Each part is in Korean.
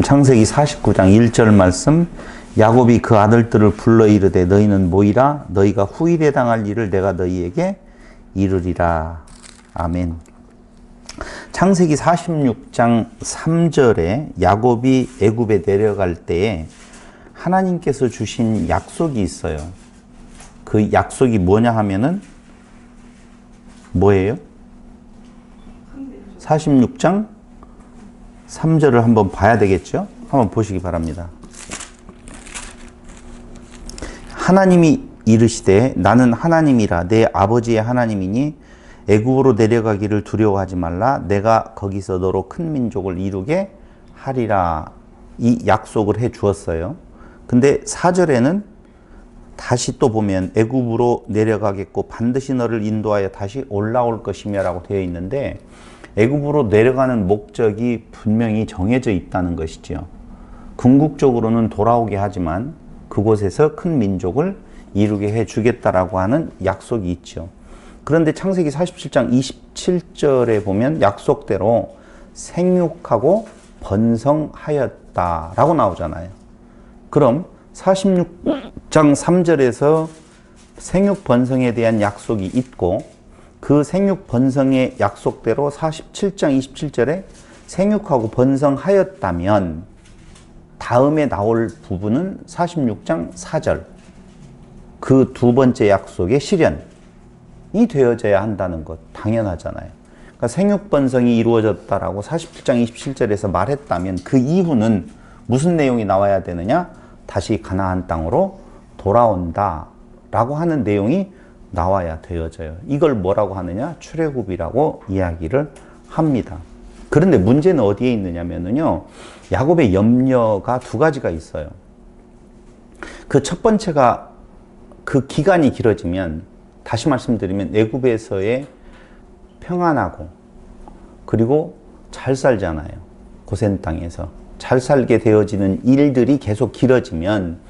말씀 창세기 49장 1절 말씀 야곱이 그 아들들을 불러 이르되 너희는 모이라 너희가 후일에 당할 일을 내가 너희에게 이르리라. 아멘. 창세기 46장 3절에 야곱이 애굽에 내려갈 때에 하나님께서 주신 약속이 있어요. 그 약속이 뭐냐 하면은 뭐예요? 46장 3절을 한번 봐야 되겠죠? 한번 보시기 바랍니다. 하나님이 이르시되 나는 하나님이라 내 아버지의 하나님이니 애굽으로 내려가기를 두려워하지 말라. 내가 거기서 너로 큰 민족을 이루게 하리라. 이 약속을 해 주었어요. 근데 4절에는 다시 또 보면 애굽으로 내려가겠고 반드시 너를 인도하여 다시 올라올 것이며 라고 되어 있는데 애굽으로 내려가는 목적이 분명히 정해져 있다는 것이죠. 궁극적으로는 돌아오게 하지만 그곳에서 큰 민족을 이루게 해 주겠다라고 하는 약속이 있죠. 그런데 창세기 47장 27절에 보면 약속대로 생육하고 번성하였다라고 나오잖아요. 그럼 46장 3절에서 생육 번성에 대한 약속이 있고 그 생육 번성의 약속대로 47장 27절에 생육하고 번성하였다면 다음에 나올 부분은 46장 4절 그 두 번째 약속의 실현이 되어져야 한다는 것 당연하잖아요. 그러니까 생육 번성이 이루어졌다라고 47장 27절에서 말했다면 그 이후는 무슨 내용이 나와야 되느냐? 다시 가나안 땅으로 돌아온다라고 하는 내용이 나와야 되어져요. 이걸 뭐라고 하느냐? 출애굽이라고 이야기를 합니다. 그런데 문제는 어디에 있느냐면요. 야곱의 염려가 두 가지가 있어요. 그 첫 번째가 그 기간이 길어지면 다시 말씀드리면 애굽에서의 평안하고 그리고 잘 살잖아요. 고센 땅에서 잘 살게 되어지는 일들이 계속 길어지면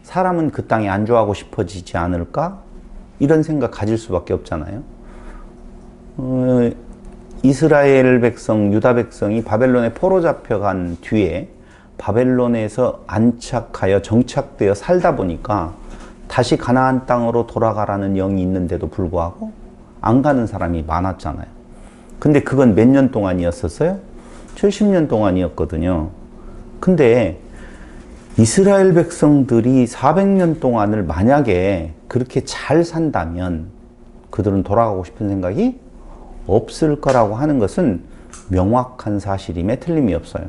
사람은 그 땅에 안주하고 싶어지지 않을까? 이런 생각 가질 수밖에 없잖아요. 이스라엘 백성, 유다 백성이 바벨론에 포로 잡혀간 뒤에 바벨론에서 안착하여 정착되어 살다 보니까 다시 가나안 땅으로 돌아가라는 영이 있는데도 불구하고 안 가는 사람이 많았잖아요. 근데 그건 몇 년 동안이었었어요? 70년 동안이었거든요. 근데 이스라엘 백성들이 400년 동안을 만약에 그렇게 잘 산다면 그들은 돌아가고 싶은 생각이 없을 거라고 하는 것은 명확한 사실임에 틀림이 없어요.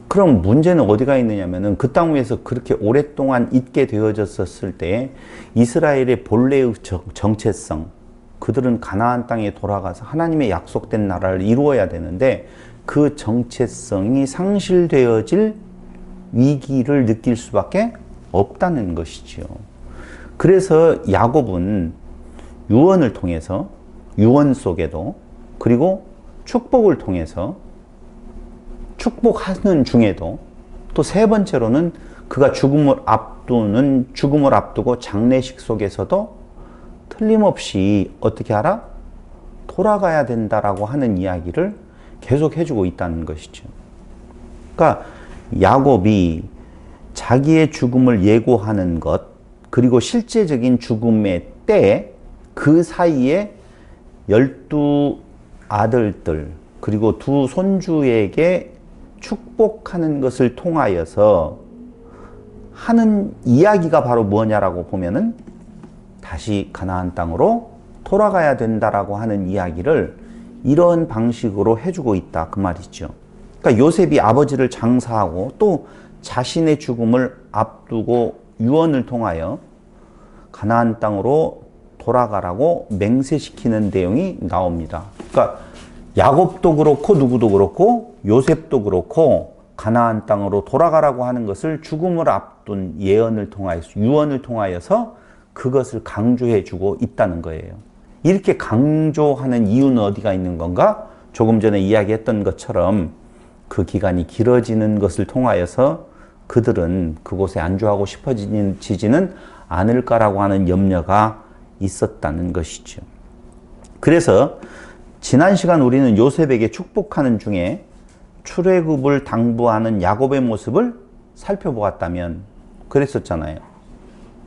그럼 문제는 어디가 있느냐면은 그 땅 위에서 그렇게 오랫동안 있게 되어졌었을 때 이스라엘의 본래의 정체성, 그들은 가나안 땅에 돌아가서 하나님의 약속된 나라를 이루어야 되는데 그 정체성이 상실되어질 위기를 느낄 수밖에 없다는 것이죠. 그래서 야곱은 유언을 통해서 유언 속에도 그리고 축복을 통해서 축복하는 중에도 또 세 번째로는 그가 죽음을 앞두고 장례식 속에서도 틀림없이 어떻게 하라? 돌아가야 된다라고 하는 이야기를 계속 해주고 있다는 것이죠. 그러니까 야곱이 자기의 죽음을 예고하는 것 그리고 실제적인 죽음의 때 그 사이에 12 아들들 그리고 2 손주에게 축복하는 것을 통하여서 하는 이야기가 바로 뭐냐라고 보면은 다시 가나안 땅으로 돌아가야 된다라고 하는 이야기를 이런 방식으로 해주고 있다 그 말이죠. 그러니까 요셉이 아버지를 장사하고 또 자신의 죽음을 앞두고 유언을 통하여 가나안 땅으로 돌아가라고 맹세시키는 내용이 나옵니다. 그러니까 야곱도 그렇고 누구도 그렇고 요셉도 그렇고 가나안 땅으로 돌아가라고 하는 것을 죽음을 앞둔 예언을 통하여서 유언을 통하여서 그것을 강조해 주고 있다는 거예요. 이렇게 강조하는 이유는 어디가 있는 건가? 조금 전에 이야기했던 것처럼 그 기간이 길어지는 것을 통하여서 그들은 그곳에 안주하고 싶어지지는 않을까라고 하는 염려가 있었다는 것이죠. 그래서 지난 시간 우리는 요셉에게 축복하는 중에 출애굽을 당부하는 야곱의 모습을 살펴보았다면 그랬었잖아요.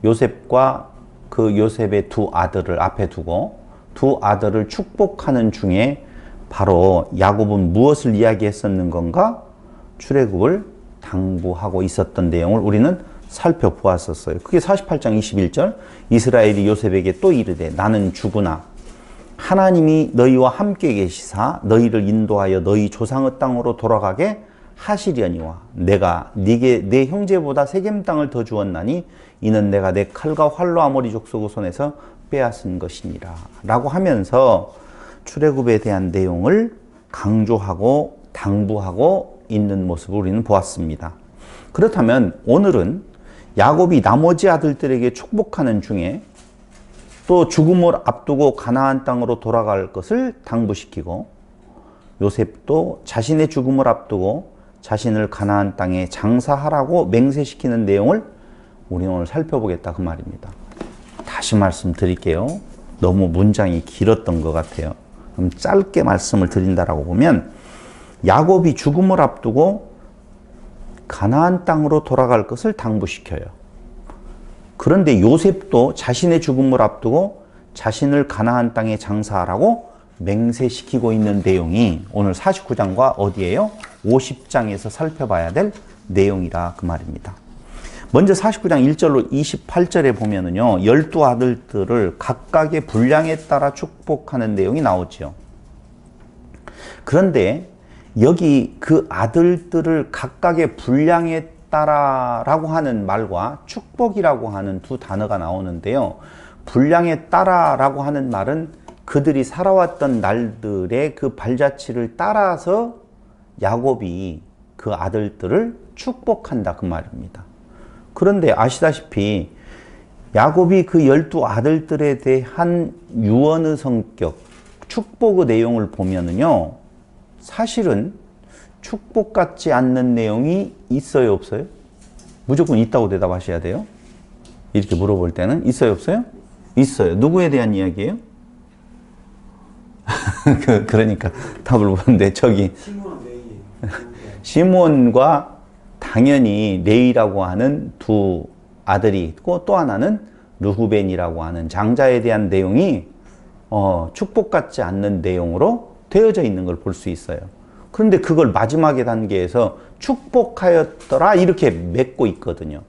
요셉과 그 요셉의 두 아들을 앞에 두고 두 아들을 축복하는 중에 바로 야곱은 무엇을 이야기했었는 건가? 출애굽을 당부하고 있었던 내용을 우리는 살펴보았었어요. 그게 48장 21절 이스라엘이 요셉에게 또 이르되 나는 주구나 하나님이 너희와 함께 계시사 너희를 인도하여 너희 조상의 땅으로 돌아가게 하시려니와 내가 네게 내 형제보다 세겜 땅을 더 주었나니 이는 내가 내 칼과 활로 아모리 족속의 손에서 빼앗은 것이니라 라고 하면서 출애굽에 대한 내용을 강조하고 당부하고 있는 모습을 우리는 보았습니다. 그렇다면 오늘은 야곱이 나머지 아들들에게 축복하는 중에 또 죽음을 앞두고 가나안 땅으로 돌아갈 것을 당부시키고 요셉도 자신의 죽음을 앞두고 자신을 가나안 땅에 장사하라고 맹세시키는 내용을 우리 오늘 살펴보겠다 그 말입니다. 다시 말씀드릴게요. 너무 문장이 길었던 것 같아요. 그럼 짧게 말씀을 드린다라고 보면 야곱이 죽음을 앞두고 가나안 땅으로 돌아갈 것을 당부시켜요. 그런데 요셉도 자신의 죽음을 앞두고 자신을 가나안 땅에 장사하라고 맹세시키고 있는 내용이 오늘 49장과 어디예요? 50장에서 살펴봐야 될 내용이라 그 말입니다. 먼저 49장 1절로 28절에 보면은요, 12아들들을 각각의 분량에 따라 축복하는 내용이 나오죠. 그런데 여기 그 아들들을 각각의 분량에 따라라고 하는 말과 축복이라고 하는 두 단어가 나오는데요. 분량에 따라라고 하는 말은 그들이 살아왔던 날들의 그 발자취를 따라서 야곱이 그 아들들을 축복한다 그 말입니다. 그런데 아시다시피 야곱이 그 12아들들에 대한 유언의 성격, 축복의 내용을 보면은요, 사실은 축복 같지 않는 내용이 있어요, 없어요? 무조건 있다고 대답하셔야 돼요. 이렇게 물어볼 때는 있어요, 없어요? 있어요. 누구에 대한 이야기예요? 그러니까 답을 보는데 저기 시므온과 당연히 레이라고 하는 두 아들이 있고 또 하나는 르후벤이라고 하는 장자에 대한 내용이 축복 같지 않는 내용으로 되어져 있는 걸 볼 수 있어요. 그런데 그걸 마지막의 단계에서 축복하였더라 이렇게 맺고 있거든요.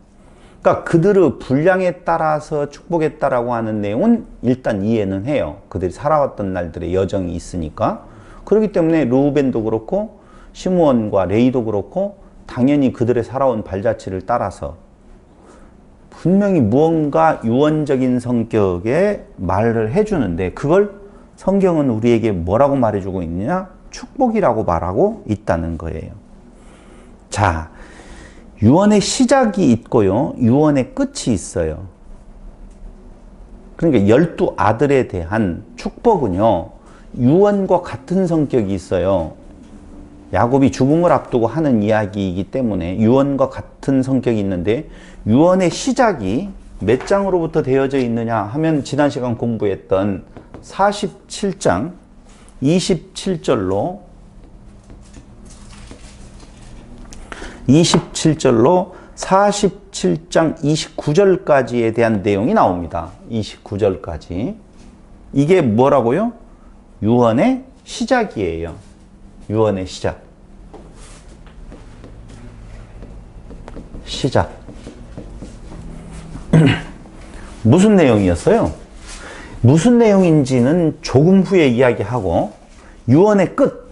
그러니까 그들의 분량에 따라서 축복했다라고 하는 내용은 일단 이해는 해요. 그들이 살아왔던 날들의 여정이 있으니까. 그렇기 때문에 르우벤도 그렇고 시므온과 레이도 그렇고 당연히 그들의 살아온 발자취를 따라서 분명히 무언가 유언적인 성격의 말을 해주는데 그걸 성경은 우리에게 뭐라고 말해주고 있느냐? 축복이라고 말하고 있다는 거예요. 자, 유언의 시작이 있고요. 유언의 끝이 있어요. 그러니까 12아들에 대한 축복은요. 유언과 같은 성격이 있어요. 야곱이 죽음을 앞두고 하는 이야기이기 때문에 유언과 같은 성격이 있는데 유언의 시작이 몇 장으로부터 되어져 있느냐 하면 지난 시간 공부했던 47장 27절로 47장 29절까지에 대한 내용이 나옵니다. 29절까지. 이게 뭐라고요? 유언의 시작이에요. 유언의 시작. 시작. 무슨 내용이었어요? 무슨 내용인지는 조금 후에 이야기하고 유언의 끝.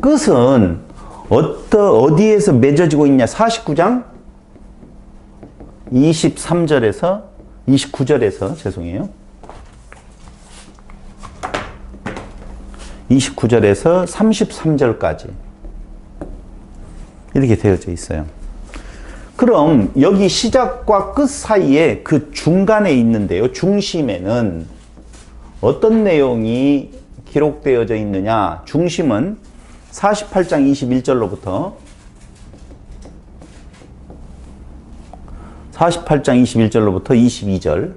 끝은 어디에서 맺어지고 있냐? 49장 29절에서 죄송해요. 29절에서 33절까지 이렇게 되어져 있어요. 그럼 여기 시작과 끝 사이에 그 중간에 있는데요. 중심에는 어떤 내용이 기록되어져 있느냐? 중심은 48장 21절로부터 22절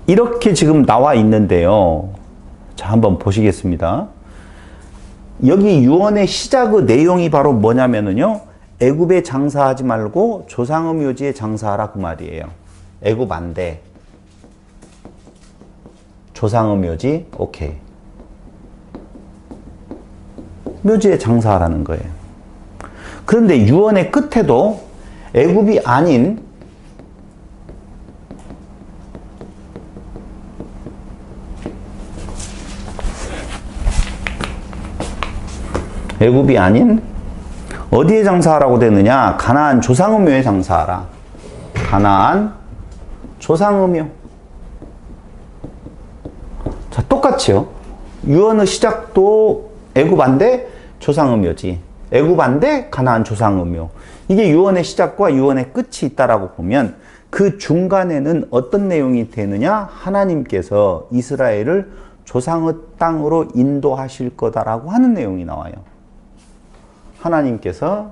이렇게 지금 나와 있는데요. 자, 한번 보시겠습니다. 여기 유언의 시작의 내용이 바로 뭐냐면은요. 애굽에 장사하지 말고 조상의 묘지에 장사하라 그 말이에요. 애굽 안 돼. 조상의 묘지, 오케이. 묘지에 장사하라는 거예요. 그런데 유언의 끝에도 애굽이 아닌 애굽이 아닌 어디에 장사하라고 되느냐? 가나안 조상의 묘에 장사하라. 가나안 조상의 묘. 자, 똑같이요. 유언의 시작도 애굽 안 돼 조상의 묘지. 애굽 안 돼 가나안 조상의 묘. 이게 유언의 시작과 유언의 끝이 있다라고 보면 그 중간에는 어떤 내용이 되느냐? 하나님께서 이스라엘을 조상의 땅으로 인도하실 거다라고 하는 내용이 나와요. 하나님께서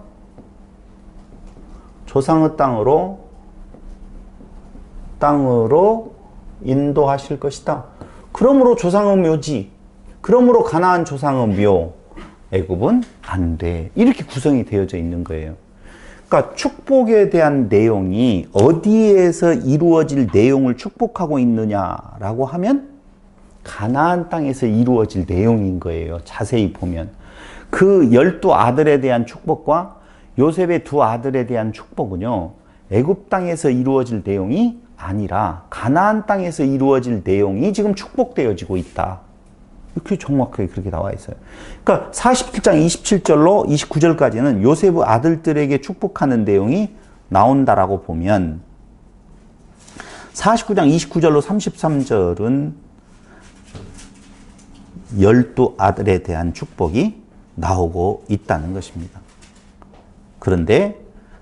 조상의 땅으로 인도하실 것이다. 그러므로 조상의 묘지, 그러므로 가나안 조상의 묘, 애굽은 안 돼. 이렇게 구성이 되어져 있는 거예요. 그러니까 축복에 대한 내용이 어디에서 이루어질 내용을 축복하고 있느냐라고 하면 가나안 땅에서 이루어질 내용인 거예요. 자세히 보면. 그 12아들에 대한 축복과 요셉의 2아들에 대한 축복은요. 애굽 땅에서 이루어질 내용이 아니라 가나안 땅에서 이루어질 내용이 지금 축복되어지고 있다. 이렇게 정확하게 그렇게 나와 있어요. 그러니까 47장 27절로 29절까지는 요셉의 아들들에게 축복하는 내용이 나온다라고 보면 49장 29절로 33절은 12아들에 대한 축복이 나오고 있다는 것입니다. 그런데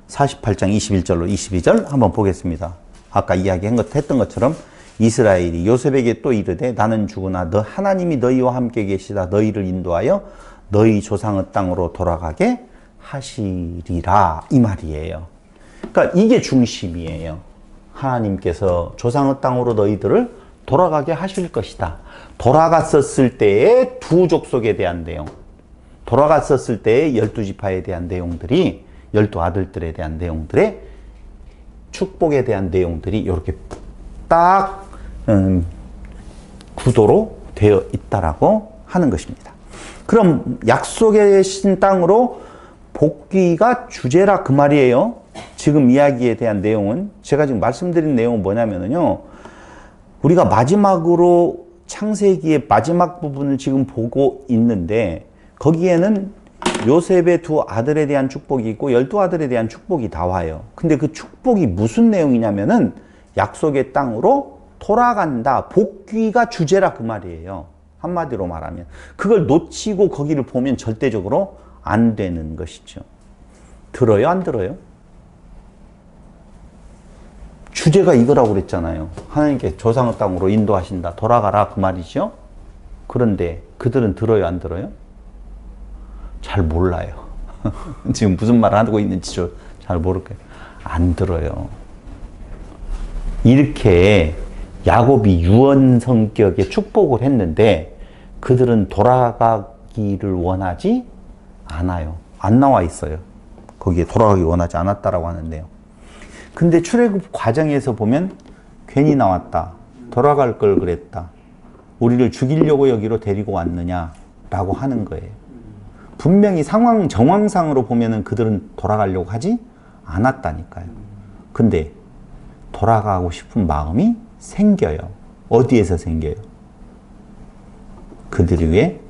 48장 21절로 22절 한번 보겠습니다. 아까 했던 것처럼 이스라엘이 요셉에게 또 이르되 나는 죽으나 너 하나님이 너희와 함께 계시다 너희를 인도하여 너희 조상의 땅으로 돌아가게 하시리라 이 말이에요. 그러니까 이게 중심이에요. 하나님께서 조상의 땅으로 너희들을 돌아가게 하실 것이다. 돌아갔었을 때의 두 족속에 대한 내용, 돌아갔었을 때의 12지파에 대한 내용들이 12아들들에 대한 내용들의 축복에 대한 내용들이 이렇게 딱 구도로 되어 있다라고 하는 것입니다. 그럼 약속의 신 땅으로 복귀가 주제라 그 말이에요. 지금 이야기에 대한 내용은 제가 지금 말씀드린 내용은 뭐냐면요. 우리가 마지막으로 창세기의 마지막 부분을 지금 보고 있는데 거기에는 요셉의 2아들에 대한 축복이 있고 12아들에 대한 축복이 나와요. 근데 그 축복이 무슨 내용이냐면은 약속의 땅으로 돌아간다. 복귀가 주제라 그 말이에요. 한마디로 말하면. 그걸 놓치고 거기를 보면 절대적으로 안 되는 것이죠. 들어요? 안 들어요? 주제가 이거라고 그랬잖아요. 하나님께 조상의 땅으로 인도하신다. 돌아가라 그 말이죠. 그런데 그들은 들어요? 안 들어요? 잘 몰라요. 지금 무슨 말을 하고 있는지 잘 모를 거예요. 안 들어요. 이렇게 야곱이 유언 성격의 축복을 했는데 그들은 돌아가기를 원하지 않아요. 안 나와 있어요. 거기에 돌아가기 원하지 않았다라고 하는데요. 근데 출애굽 과정에서 보면 괜히 나왔다. 돌아갈 걸 그랬다. 우리를 죽이려고 여기로 데리고 왔느냐라고 하는 거예요. 분명히 정황상으로 보면은 그들은 돌아가려고 하지 않았다니까요. 근데 돌아가고 싶은 마음이 생겨요. 어디에서 생겨요? 그들 위에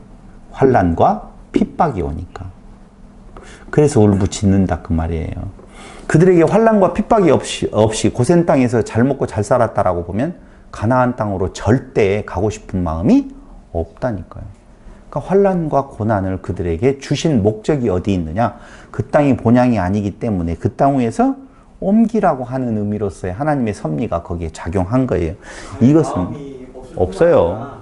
환난과 핍박이 오니까. 그래서 울부짖는다 그 말이에요. 그들에게 환난과 핍박이 없이 고센 땅에서 잘 먹고 잘 살았다라고 보면 가나안 땅으로 절대 가고 싶은 마음이 없다니까요. 그러니까 환난과 고난을 그들에게 주신 목적이 어디 있느냐? 그 땅이 본향이 아니기 때문에 그 땅 위에서 옮기라고 하는 의미로서의 하나님의 섭리가 거기에 작용한 거예요. 이것은 없어요.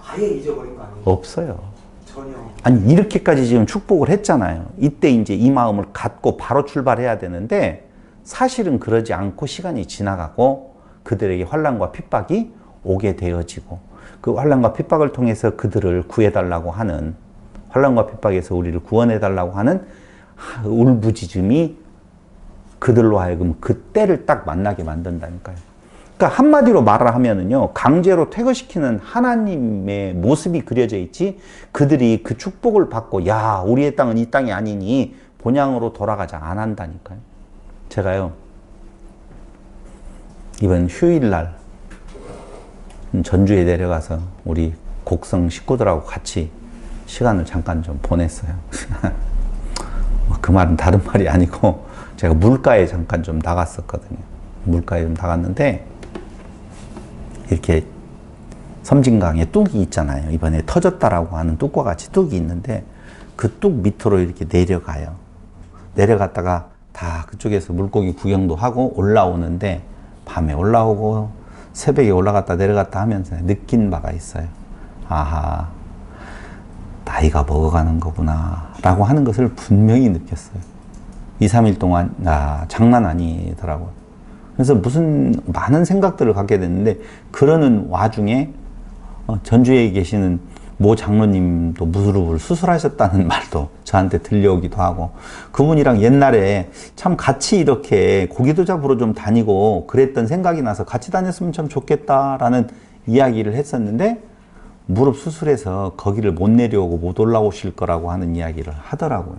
아예 잊어버린 거 아니에요? 없어요. 전혀. 아니 이렇게까지 지금 축복을 했잖아요. 이때 이제 이 마음을 갖고 바로 출발해야 되는데 사실은 그러지 않고 시간이 지나가고 그들에게 환난과 핍박이 오게 되어지고 그 환난과 핍박을 통해서 그들을 구해달라고 하는, 환난과 핍박에서 우리를 구원해달라고 하는 울부짖음이 그들로 하여금 그 때를 딱 만나게 만든다니까요. 그러니까 한마디로 말을 하면은요, 강제로 퇴거시키는 하나님의 모습이 그려져 있지, 그들이 그 축복을 받고 야 우리의 땅은 이 땅이 아니니 본향으로 돌아가자 안 한다니까요. 제가요 이번 휴일날 전주에 내려가서 우리 곡성 식구들하고 같이 시간을 잠깐 좀 보냈어요. 그 말은 다른 말이 아니고 제가 물가에 잠깐 좀 나갔었거든요. 물가에 좀 나갔는데 이렇게 섬진강에 뚝이 있잖아요. 이번에 터졌다라고 하는 뚝과 같이 뚝이 있는데 그 뚝 밑으로 이렇게 내려가요. 내려갔다가 다 그쪽에서 물고기 구경도 하고 올라오는데 밤에 올라오고 새벽에 올라갔다 내려갔다 하면서 느낀 바가 있어요. 아하, 나이가 먹어가는 거구나 라고 하는 것을 분명히 느꼈어요. 2, 3일 동안 장난 아니더라고요. 그래서 무슨 많은 생각들을 갖게 됐는데, 그러는 와중에 전주에 계시는 모 장로님도 무릎을 수술하셨다는 말도 저한테 들려오기도 하고, 그분이랑 옛날에 참 같이 이렇게 고기도 잡으러 좀 다니고 그랬던 생각이 나서 같이 다녔으면 참 좋겠다라는 이야기를 했었는데, 무릎 수술해서 거기를 못 내려오고 못 올라오실 거라고 하는 이야기를 하더라고요.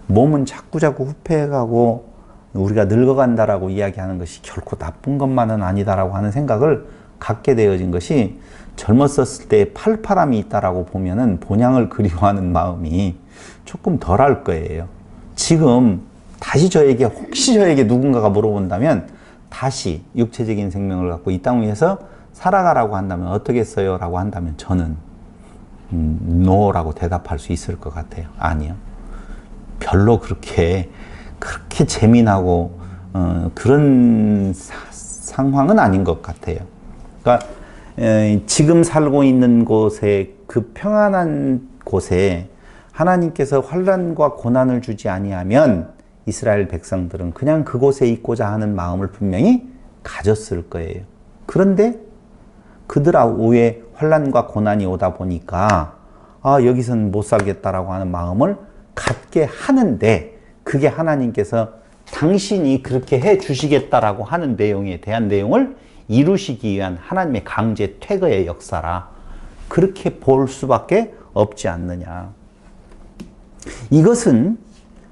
몸은 자꾸자꾸 후퇴해가고 우리가 늙어간다라고 이야기하는 것이 결코 나쁜 것만은 아니다라고 하는 생각을 갖게 되어진 것이, 젊었었을 때 팔팔함이 있다라고 보면은 본향을 그리워하는 마음이 조금 덜할 거예요. 지금 다시 저에게, 혹시 저에게 누군가가 물어본다면 다시 육체적인 생명을 갖고 이 땅 위에서 살아가라고 한다면 어떻겠어요? 라고 한다면 저는 no라고 대답할 수 있을 것 같아요. 아니요. 별로 그렇게 재미나고 그런 상황은 아닌 것 같아요. 그러니까 지금 살고 있는 곳에, 그 평안한 곳에 하나님께서 환난과 고난을 주지 아니하면 이스라엘 백성들은 그냥 그곳에 있고자 하는 마음을 분명히 가졌을 거예요. 그런데 그들 위에 환난과 고난이 오다 보니까 여기서는 못 살겠다라고 하는 마음을 갖게 하는데, 그게 하나님께서 당신이 그렇게 해 주시겠다라고 하는 내용에 대한 내용을 이루시기 위한 하나님의 강제 퇴거의 역사라, 그렇게 볼 수밖에 없지 않느냐. 이것은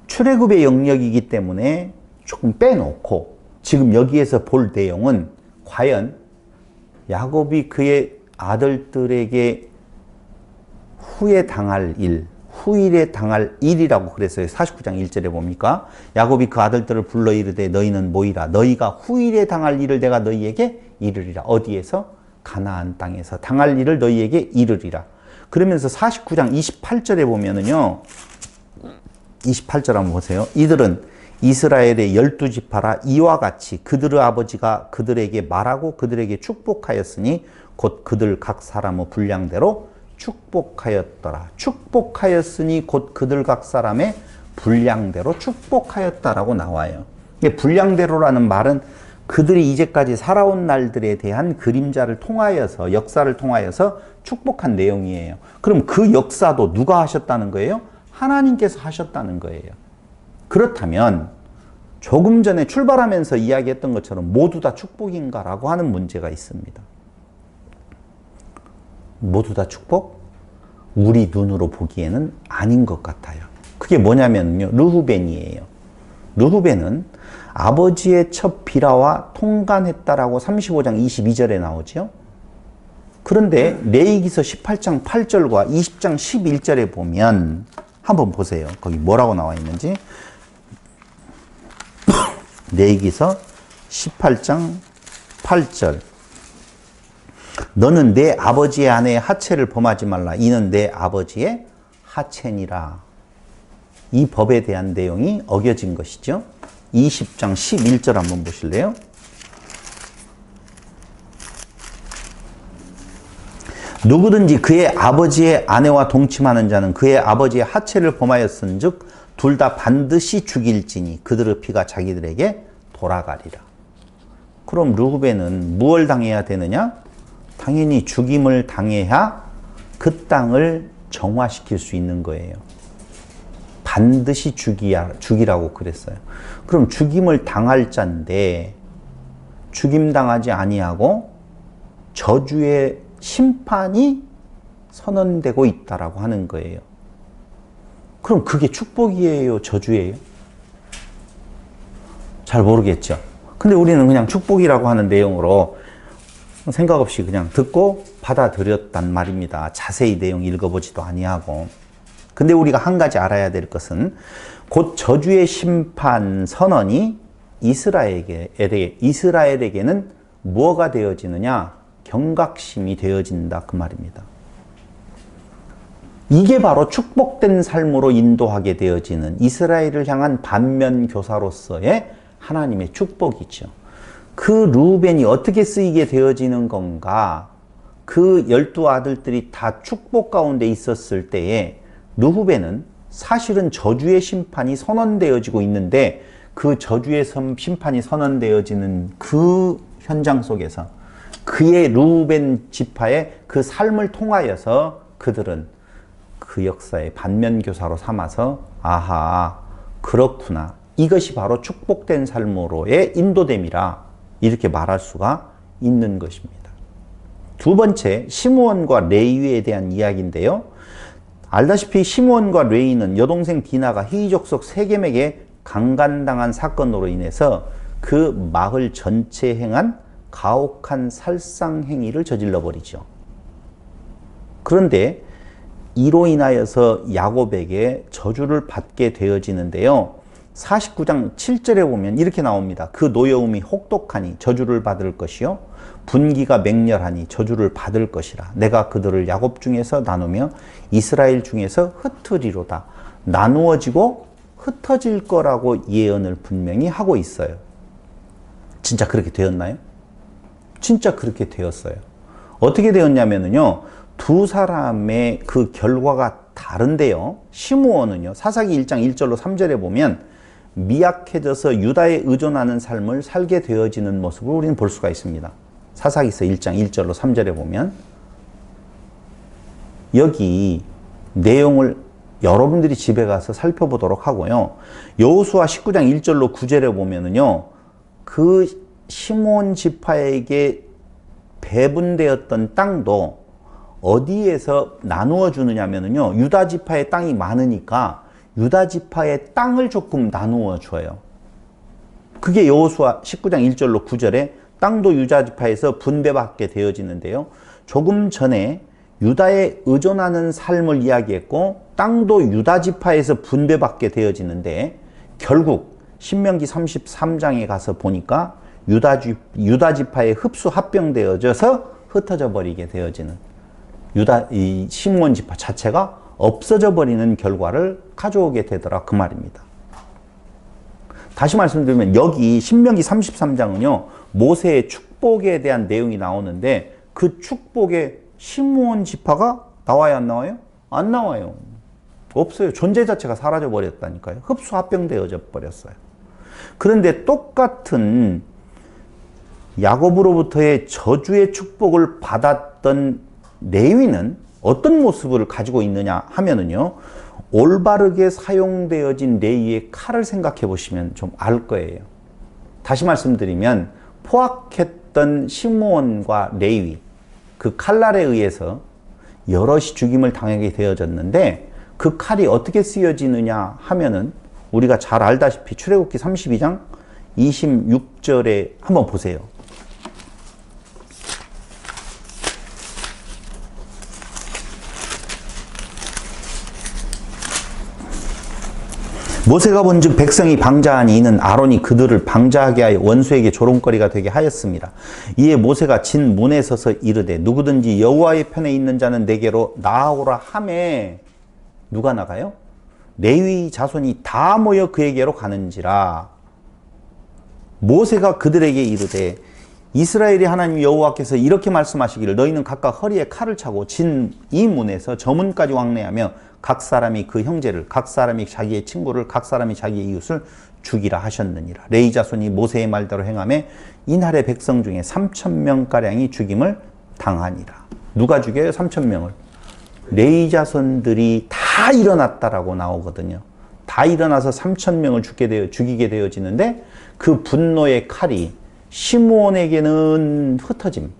출애굽의 영역이기 때문에 조금 빼놓고 지금 여기에서 볼 내용은 과연 야곱이 그의 아들들에게 후에 당할 일, 후일에 당할 일이라고 그랬어요. 49장 1절에 봅니까? 야곱이 그 아들들을 불러 이르되 너희는 모이라. 너희가 후일에 당할 일을 내가 너희에게 이르리라. 어디에서? 가나안 땅에서 당할 일을 너희에게 이르리라. 그러면서 49장 28절에 보면은요, 28절 한번 보세요. 이들은 이스라엘의 12지파라 이와 같이 그들의 아버지가 그들에게 말하고 그들에게 축복하였으니 곧 그들 각 사람의 분량대로 축복하였더라. 축복하였으니 곧 그들 각 사람의 분량대로 축복하였다라고 나와요. 분량대로라는 말은 그들이 이제까지 살아온 날들에 대한 그림자를 통하여서, 역사를 통하여서 축복한 내용이에요. 그럼 그 역사도 누가 하셨다는 거예요? 하나님께서 하셨다는 거예요. 그렇다면 조금 전에 출발하면서 이야기했던 것처럼 모두 다 축복인가라고 하는 문제가 있습니다. 모두 다 축복? 우리 눈으로 보기에는 아닌 것 같아요. 그게 뭐냐면요, 르후벤이에요. 르후벤은 아버지의 첫 비라와 통간했다라고 35장 22절에 나오죠. 그런데 레위기서 18장 8절과 20장 11절에 보면 한번 보세요. 거기 뭐라고 나와 있는지. 레위기서 18장 8절. 너는 내 아버지의 아내의 하체를 범하지 말라. 이는 내 아버지의 하체니라. 이 법에 대한 내용이 어겨진 것이죠. 20장 11절 한번 보실래요? 누구든지 그의 아버지의 아내와 동침하는 자는 그의 아버지의 하체를 범하였은즉 둘 다 반드시 죽일지니 그들의 피가 자기들에게 돌아가리라. 그럼 르후벤은 무엇을 당해야 되느냐? 당연히 죽임을 당해야 그 땅을 정화시킬 수 있는 거예요. 반드시 죽이라고 그랬어요. 그럼 죽임을 당할 자인데 죽임 당하지 아니하고 저주의 심판이 선언되고 있다라고 하는 거예요. 그럼 그게 축복이에요, 저주예요? 잘 모르겠죠. 근데 우리는 그냥 축복이라고 하는 내용으로 생각 없이 그냥 듣고 받아들였단 말입니다. 자세히 내용 읽어보지도 아니하고. 근데 우리가 한 가지 알아야 될 것은 곧 저주의 심판 선언이 이스라엘에게는 뭐가 되어지느냐? 경각심이 되어진다 그 말입니다. 이게 바로 축복된 삶으로 인도하게 되어지는 이스라엘을 향한 반면교사로서의 하나님의 축복이죠. 그 루벤이 어떻게 쓰이게 되어지는 건가? 그 12아들들이 다 축복 가운데 있었을 때에 르후벤은 사실은 저주의 심판이 선언되어지고 있는데 그 저주의 심판이 선언되어지는 그 현장 속에서 그의 르후벤 지파의 그 삶을 통하여서 그들은 그 역사의 반면교사로 삼아서 아하 그렇구나 이것이 바로 축복된 삶으로의 인도됨이라 이렇게 말할 수가 있는 것입니다. 두 번째 시므온과 레위에 대한 이야기인데요. 알다시피 시므온과 레위는 여동생 디나가 히족속 세겜에게 강간당한 사건으로 인해서 그 마을 전체에 행한 가혹한 살상 행위를 저질러 버리죠. 그런데 이로 인하여서 야곱에게 저주를 받게 되어지는데요. 49장 7절에 보면 이렇게 나옵니다. 그 노여움이 혹독하니 저주를 받을 것이요 분기가 맹렬하니 저주를 받을 것이라. 내가 그들을 야곱 중에서 나누며 이스라엘 중에서 흩으리로다. 나누어지고 흩어질 거라고 예언을 분명히 하고 있어요. 진짜 그렇게 되었나요? 진짜 그렇게 되었어요. 어떻게 되었냐면요. 두 사람의 그 결과가 다른데요. 시므온은요. 사사기 1장 1절로 3절에 보면 미약해져서 유다에 의존하는 삶을 살게 되어지는 모습을 우리는 볼 수가 있습니다. 사사기서 1장 1절로 3절에 보면 여기 내용을 여러분들이 집에 가서 살펴보도록 하고요. 여호수아 19장 1절로 9절에 보면은요. 그 시므온 지파에게 배분되었던 땅도 어디에서 나누어 주느냐면요. 유다 지파의 땅이 많으니까 유다 지파의 땅을 조금 나누어 줘요. 그게 여호수아 19장 1절로 9절에 땅도 유다 지파에서 분배받게 되어지는데요. 조금 전에 유다에 의존하는 삶을 이야기했고 땅도 유다 지파에서 분배받게 되어지는데 결국 신명기 33장에 가서 보니까 유다 지파에 흡수 합병되어져서 흩어져 버리게 되어지는 이 시므온 지파 자체가 없어져 버리는 결과를 가져오게 되더라 그 말입니다. 다시 말씀드리면 여기 신명기 33장은요 모세의 축복에 대한 내용이 나오는데 그 축복에 시므온 지파가 나와요 안 나와요? 안 나와요. 없어요. 존재 자체가 사라져 버렸다니까요. 흡수 합병되어져 버렸어요. 그런데 똑같은 야곱으로부터의 저주의 축복을 받았던 레위는 어떤 모습을 가지고 있느냐 하면은요. 올바르게 사용되어진 레위의 칼을 생각해 보시면 좀 알 거예요. 다시 말씀드리면 포악했던 시므온과 레위 그 칼날에 의해서 여럿이 죽임을 당하게 되어졌는데 그 칼이 어떻게 쓰여지느냐 하면은 우리가 잘 알다시피 출애굽기 32장 26절에 한번 보세요. 모세가 본즉 백성이 방자하니 이는 아론이 그들을 방자하게 하여 원수에게 조롱거리가 되게 하였습니다. 이에 모세가 진 문에 서서 이르되 누구든지 여호와의 편에 있는 자는 내게로 나아오라 하매 누가 나가요? 레위 자손이 다 모여 그에게로 가는지라. 모세가 그들에게 이르되 이스라엘의 하나님 여호와께서 이렇게 말씀하시기를 너희는 각각 허리에 칼을 차고 진 이 문에서 저 문까지 왕래하며 각 사람이 그 형제를 각 사람이 자기의 친구를 각 사람이 자기의 이웃을 죽이라 하셨느니라. 레위 자손이 모세의 말대로 행하며 이날의 백성 중에 3,000명가량이 죽임을 당하니라. 누가 죽여요? 3,000명을. 레위 자손들이 다 일어났다라고 나오거든요. 다 일어나서 3,000명을 죽이게 되어지는데 그 분노의 칼이 시므온에게는 흩어짐.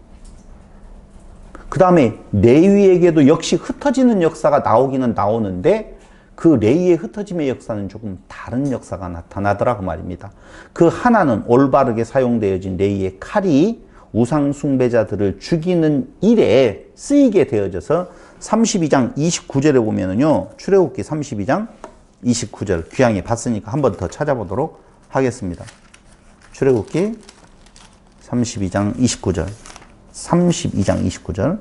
그 다음에 레위에게도 역시 흩어지는 역사가 나오기는 나오는데 그 레위의 흩어짐의 역사는 조금 다른 역사가 나타나더라 그 말입니다. 그 하나는 올바르게 사용되어진 레위의 칼이 우상 숭배자들을 죽이는 일에 쓰이게 되어져서 32장 29절에 보면은요, 출애굽기 32장 29절 귀향에 봤으니까 한 번 더 찾아보도록 하겠습니다. 출애굽기 32장 29절. 32장 29절.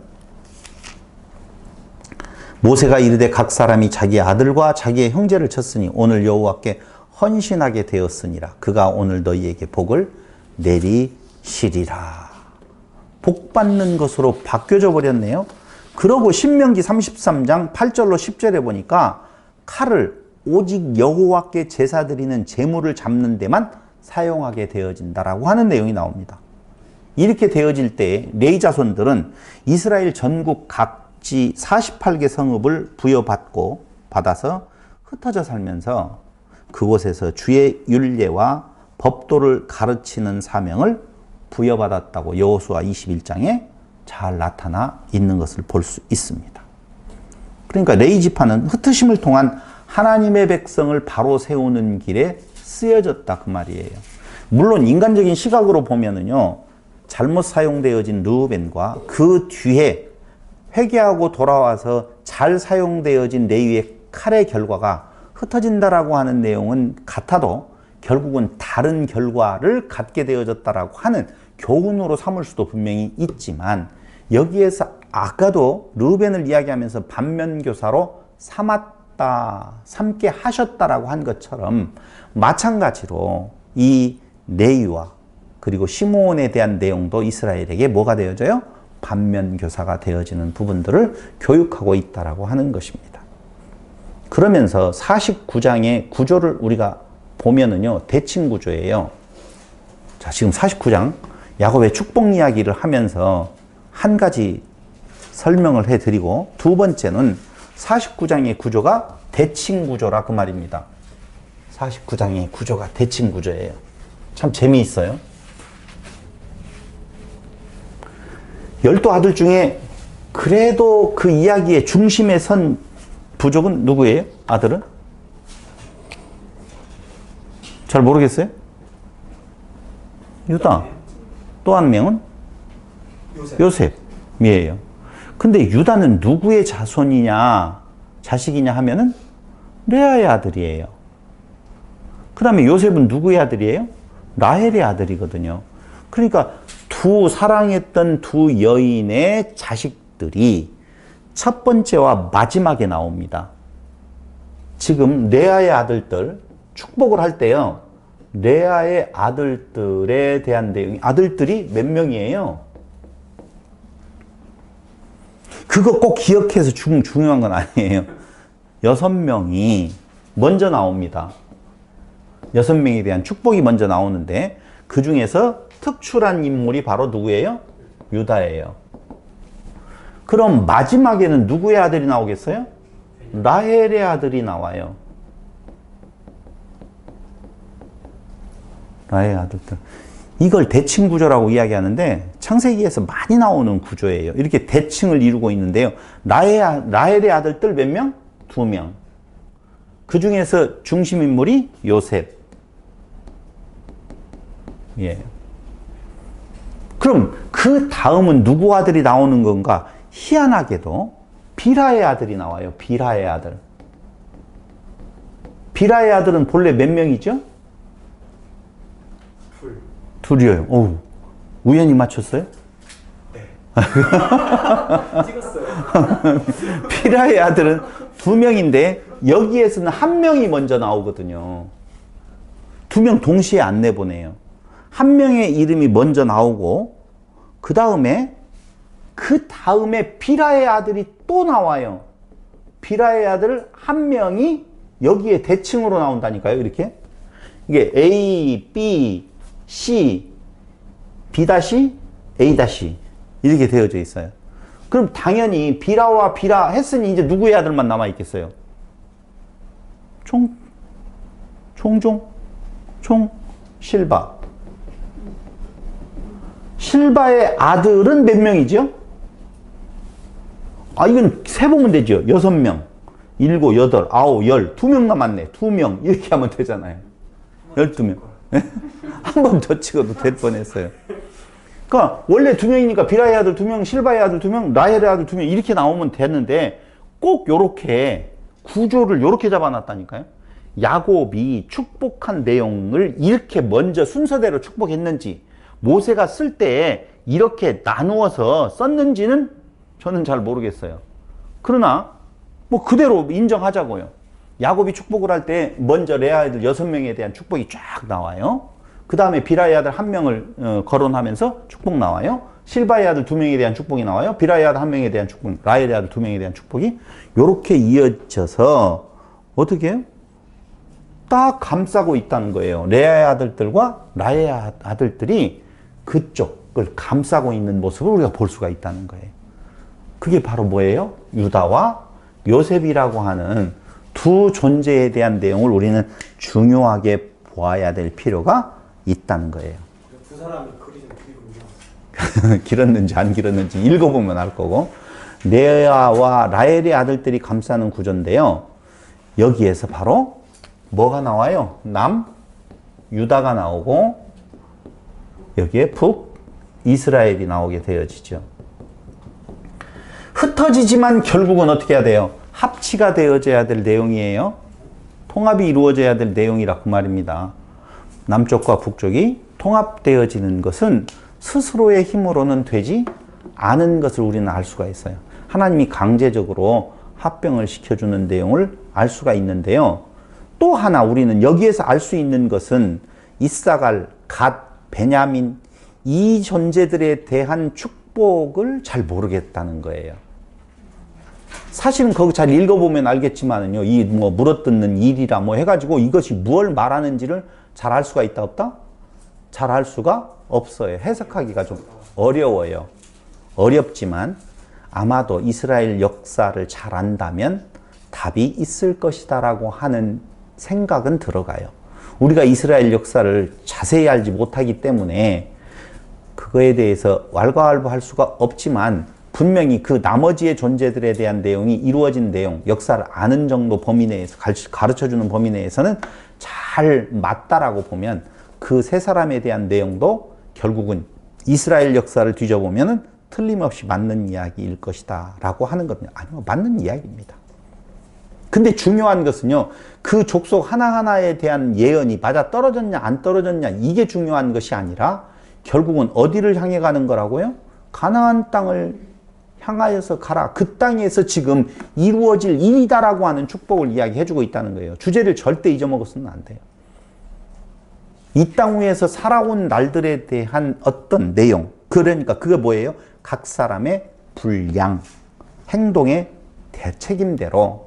모세가 이르되 각 사람이 자기 아들과 자기의 형제를 쳤으니 오늘 여호와께 헌신하게 되었으니라. 그가 오늘 너희에게 복을 내리시리라. 복 받는 것으로 바뀌어져 버렸네요. 그러고 신명기 33장 8절로 10절에 보니까 칼을 오직 여호와께 제사 드리는 제물을 잡는 데만 사용하게 되어진다라고 하는 내용이 나옵니다. 이렇게 되어질 때 레위 자손들은 이스라엘 전국 각지 48개 성읍을 받아서 흩어져 살면서 그곳에서 주의 율례와 법도를 가르치는 사명을 부여받았다고 여호수아 21장에 잘 나타나 있는 것을 볼 수 있습니다. 그러니까 레위 지파는 흩으심을 통한 하나님의 백성을 바로 세우는 길에 쓰여졌다 그 말이에요. 물론 인간적인 시각으로 보면은요, 잘못 사용되어진 르우벤과 그 뒤에 회개하고 돌아와서 잘 사용되어진 레위의 칼의 결과가 흩어진다라고 하는 내용은 같아도 결국은 다른 결과를 갖게 되어졌다라고 하는 교훈으로 삼을 수도 분명히 있지만, 여기에서 아까도 르우벤을 이야기하면서 반면교사로 삼게 하셨다라고 한 것처럼 마찬가지로 이 레위와 그리고 시므온에 대한 내용도 이스라엘에게 뭐가 되어져요? 반면교사가 되어지는 부분들을 교육하고 있다라고 하는 것입니다. 그러면서 49장의 구조를 우리가 보면은요, 대칭 구조예요. 자, 지금 49장 야곱의 축복 이야기를 하면서 한 가지 설명을 해드리고, 두 번째는 49장의 구조가 대칭 구조라 그 말입니다. 49장의 구조가 대칭 구조예요. 참 재미있어요. 12아들 중에 그래도 그 이야기의 중심에 선 부족은 누구예요? 아들은? 잘 모르겠어요? 유다. 또 한 명은? 요셉이에요. 근데 유다는 누구의 자식이냐 하면은 레아의 아들이에요. 그 다음에 요셉은 누구의 아들이에요? 라헬의 아들이거든요. 그러니까 사랑했던 두 여인의 자식들이 첫 번째와 마지막에 나옵니다. 지금 레아의 아들들, 축복을 할 때요, 레아의 아들들에 대한 내용이, 아들들이 몇 명이에요? 그거 꼭 기억해서 중요한 건 아니에요. 6명이 먼저 나옵니다. 6명에 대한 축복이 먼저 나오는데, 그 중에서 특출한 인물이 바로 누구예요? 유다예요. 그럼 마지막에는 누구의 아들이 나오겠어요? 라헬의 아들이 나와요. 라헬의 아들들. 이걸 대칭 구조라고 이야기하는데 창세기에서 많이 나오는 구조예요. 이렇게 대칭을 이루고 있는데요. 라헬의 아들들 몇 명? 2명. 그 중에서 중심 인물이 요셉. 예. 그럼 그 다음은 누구 아들이 나오는 건가? 희한하게도 빌하의 아들이 나와요. 빌하의 아들. 빌하의 아들은 본래 몇 명이죠? 둘이에요. 오, 우연히 맞췄어요? 네. 찍었어요. 빌하의 아들은 2명인데 여기에서는 1명이 먼저 나오거든요. 2명 동시에 안 내보내요. 1명의 이름이 먼저 나오고 그 다음에 빌하의 아들이 또 나와요. 빌하의 아들 1명이 여기에 대칭으로 나온다니까요. 이렇게 이게 A, B, C, B-A- 이렇게 되어져 있어요. 그럼 당연히 비라와 비라 했으니 이제 누구의 아들만 남아 있겠어요? 실바. 실바의 아들은 몇 명이죠? 아, 이건 세보면 되죠. 6명, 7, 8, 9, 10, 2명 남았네. 2명. 이렇게 하면 되잖아요. 12명. 한 번 더 찍어도 될 뻔했어요. 그러니까 원래 2명이니까 비라의 아들 2명, 실바의 아들 2명, 라헬의 아들 2명 이렇게 나오면 되는데 꼭 요렇게 구조를 요렇게 잡아놨다니까요. 야곱이 축복한 내용을 이렇게 먼저 순서대로 축복했는지 모세가 쓸 때 이렇게 나누어서 썼는지는 저는 잘 모르겠어요. 그러나 뭐 그대로 인정하자고요. 야곱이 축복을 할 때 먼저 레아 아들 6명에 대한 축복이 쫙 나와요. 그 다음에 비라의 아들 1명을 거론하면서 축복 나와요. 실바의 아들 2명에 대한 축복이 나와요. 비라의 아들 1명에 대한 축복, 라헬의 아들 2명에 대한 축복이 요렇게 이어져서 어떻게 해요? 딱 감싸고 있다는 거예요. 레아의 아들들과 라헬의 아들들이 그쪽을 감싸고 있는 모습을 우리가 볼 수가 있다는 거예요. 그게 바로 뭐예요? 유다와 요셉이라고 하는 두 존재에 대한 내용을 우리는 중요하게 보아야 될 필요가 있다는 거예요. 두 사람이 글이 좀 길군요. 길었는지 안 길었는지 읽어보면 알 거고. 레아와 라헬의 아들들이 감싸는 구조인데요. 여기에서 바로 뭐가 나와요? 유다가 나오고 여기에 이스라엘이 나오게 되어지죠. 흩어지지만 결국은 어떻게 해야 돼요? 합치가 되어져야 될 내용이에요. 통합이 이루어져야 될 내용이라 그 말입니다. 남쪽과 북쪽이 통합되어지는 것은 스스로의 힘으로는 되지 않은 것을 우리는 알 수가 있어요. 하나님이 강제적으로 합병을 시켜주는 내용을 알 수가 있는데요. 또 하나 우리는 여기에서 알 수 있는 것은 이사갈, 갓, 베냐민 이 존재들에 대한 축복을 잘 모르겠다는 거예요. 사실은 거기 잘 읽어보면 알겠지만은요, 이 뭐 물어뜯는 일이라 뭐 해가지고 이것이 무엇을 말하는지를 잘 알 수가 있다 없다? 잘 알 수가 없어요. 해석하기가 좀 어려워요. 어렵지만 아마도 이스라엘 역사를 잘 안다면 답이 있을 것이다라고 하는 생각은 들어가요. 우리가 이스라엘 역사를 자세히 알지 못하기 때문에 그거에 대해서 왈가왈부할 수가 없지만 분명히 그 나머지의 존재들에 대한 내용이 이루어진 내용, 역사를 아는 정도 범위 내에서 가르쳐주는 범위 내에서는 잘 맞다라고 보면 그 세 사람에 대한 내용도 결국은 이스라엘 역사를 뒤져보면 틀림없이 맞는 이야기일 것이다 라고 하는 겁니다. 아니요, 맞는 이야기입니다. 근데 중요한 것은요, 그 족속 하나하나에 대한 예언이 맞아 떨어졌냐 안 떨어졌냐 이게 중요한 것이 아니라 결국은 어디를 향해 가는 거라고요? 가나안 땅을 향하여서 가라. 그 땅에서 지금 이루어질 일이다라고 하는 축복을 이야기해주고 있다는 거예요. 주제를 절대 잊어먹어서는 안 돼요. 이 땅 위에서 살아온 날들에 대한 어떤 내용, 그러니까 그게 뭐예요? 각 사람의 분량, 행동의 책임대로.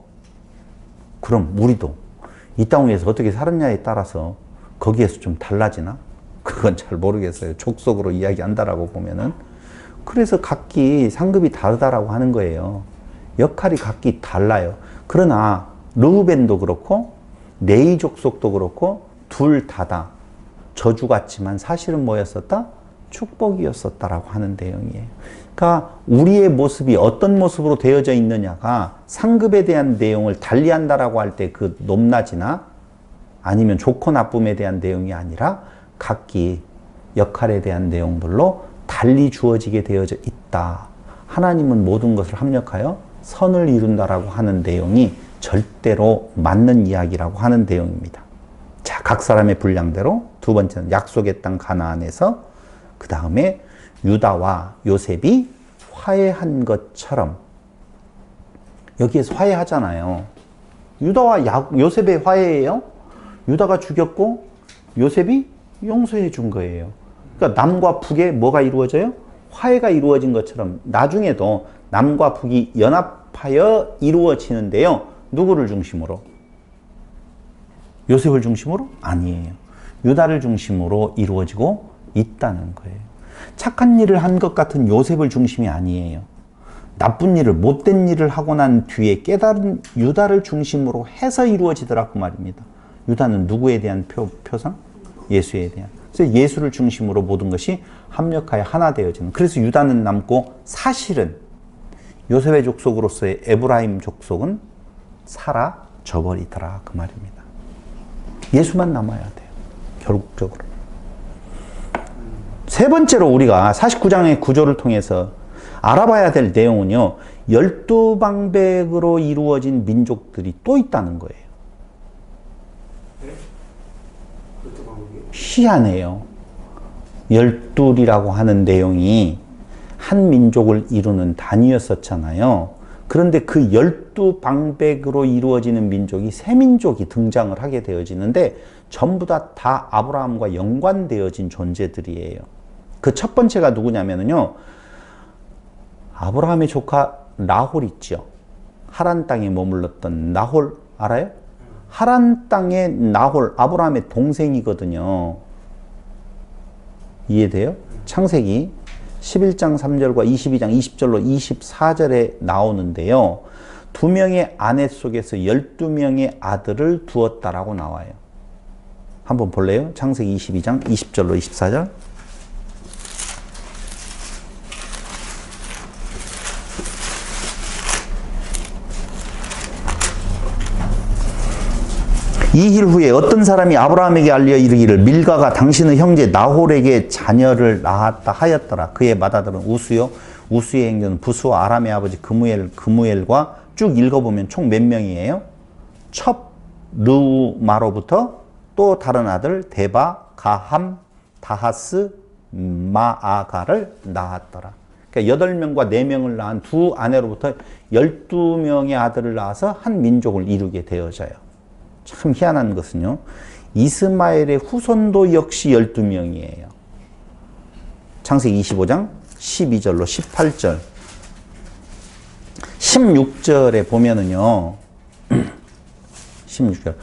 그럼 우리도 이 땅 위에서 어떻게 살았냐에 따라서 거기에서 좀 달라지나? 그건 잘 모르겠어요. 족속으로 이야기한다라고 보면은. 그래서 각기 상급이 다르다라고 하는 거예요. 역할이 각기 달라요. 그러나 르우벤도 그렇고 레위 족속도 그렇고 둘 다다. 저주 같지만 사실은 뭐였었다? 축복이었었다라고 하는 내용이에요. 그러니까 우리의 모습이 어떤 모습으로 되어져 있느냐가 상급에 대한 내용을 달리한다라고 할 때 그 높낮이나 아니면 좋고 나쁨에 대한 내용이 아니라 각기 역할에 대한 내용들로 달리 주어지게 되어져 있다. 하나님은 모든 것을 합력하여 선을 이룬다라고 하는 내용이 절대로 맞는 이야기라고 하는 내용입니다. 자, 각 사람의 분량대로 두 번째는 약속의 땅 가나안에서 그 다음에 유다와 요셉이 화해한 것처럼 여기에서 화해하잖아요. 유다와 요셉의 화해예요. 유다가 죽였고 요셉이 용서해 준 거예요. 그러니까 남과 북에 뭐가 이루어져요? 화해가 이루어진 것처럼 나중에도 남과 북이 연합하여 이루어지는데요. 누구를 중심으로? 요셉을 중심으로? 아니에요. 유다를 중심으로 이루어지고 있다는 거예요. 착한 일을 한 것 같은 요셉을 중심이 아니에요. 나쁜 일을, 못된 일을 하고 난 뒤에 깨달은 유다를 중심으로 해서 이루어지더라 그 말입니다. 유다는 누구에 대한 표상? 예수에 대한. 그래서 예수를 중심으로 모든 것이 합력하여 하나 되어지는. 그래서 유다는 남고 사실은 요셉의 족속으로서의 에브라임 족속은 사라져 버리더라 그 말입니다. 예수만 남아야 돼요. 결국적으로. 세 번째로 우리가 49장의 구조를 통해서 알아봐야 될 내용은요. 12방백으로 이루어진 민족들이 또 있다는 거예요. 네? 그것도 방법이에요? 희한해요. 12이라고 하는 내용이 한 민족을 이루는 단위였었잖아요. 그런데 그 12방백으로 이루어지는 민족이 세 민족이 등장을 하게 되어지는데 전부 다 아브라함과 연관되어진 존재들이에요. 그 첫 번째가 누구냐면요. 아브라함의 조카 나홀 있죠. 하란 땅에 머물렀던 나홀 알아요? 하란 땅의 나홀, 아브라함의 동생이거든요. 이해돼요? 창세기 11장 3절과 22장 20절로 24절에 나오는데요. 두 명의 아내 속에서 12명의 아들을 두었다라고 나와요. 한번 볼래요? 창세기 22장 20절로 24절. 이일 후에 어떤 사람이 아브라함에게 알려 이르기를 밀가가 당신의 형제 나홀에게 자녀를 낳았다 하였더라. 그의 맏아들은 우수요. 우수의 행전은 부수와 아람의 아버지 그무엘과 쭉 읽어보면 총 몇 명이에요? 첩, 르우마로부터 또 다른 아들 데바, 가함, 다하스, 마아가를 낳았더라. 그러니까 8명과 4명을 낳은 두 아내로부터 12명의 아들을 낳아서 한 민족을 이루게 되어져요. 참 희한한 것은요. 이스마엘의 후손도 역시 12명이에요. 창세기 25장 12절로 18절. 16절에 보면은요. 16절.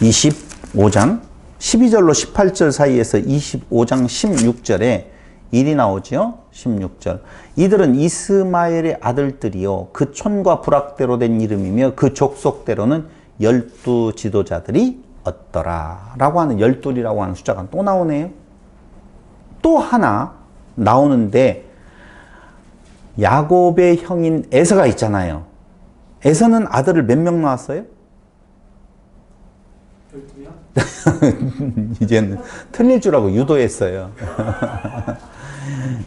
25장 12절로 18절 사이에서 25장 16절에 일이 나오죠. 16절. 이들은 이스마엘의 아들들이요. 그 촌과 부락대로 된 이름이며 그 족속대로는 12 지도자들이 얻더라 라고 하는 12이라고 하는 숫자가 또 나오네요. 또 하나 나오는데 야곱의 형인 에서가 있잖아요. 에서는 아들을 몇 명 낳았어요? 12명? 이제는 틀릴 줄 알고 유도했어요.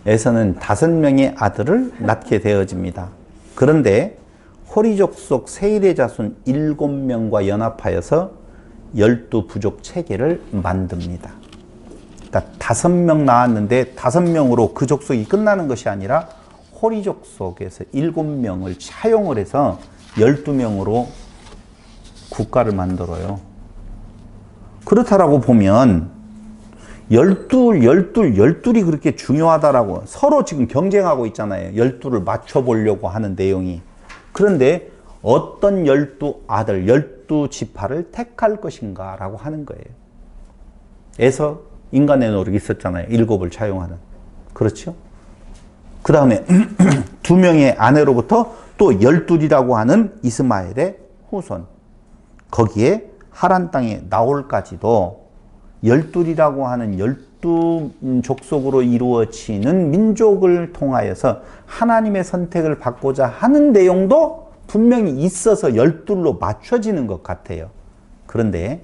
에서는 5명의 아들을 낳게 되어집니다. 그런데 호리족속 세일의 자손 7명과 연합하여서 12부족 체계를 만듭니다. 그러니까 5명 나왔는데 5명으로 그 족속이 끝나는 것이 아니라 호리족속에서 7명을 차용을 해서 12명으로 국가를 만들어요. 그렇다라고 보면 12이 그렇게 중요하다라고 서로 지금 경쟁하고 있잖아요. 12를 맞춰보려고 하는 내용이. 그런데 어떤 12 아들, 12지파를 택할 것인가 라고 하는 거예요. 에서 인간의 노력이 있었잖아요. 7을 차용하는. 그렇죠? 그 다음에 2명의 아내로부터 또 12이라고 하는 이스마엘의 후손. 거기에 하란 땅의 나홀까지도 12이라고 하는 12 족속으로 이루어지는 민족을 통하여서 하나님의 선택을 받고자 하는 내용도 분명히 있어서 12로 맞춰지는 것 같아요. 그런데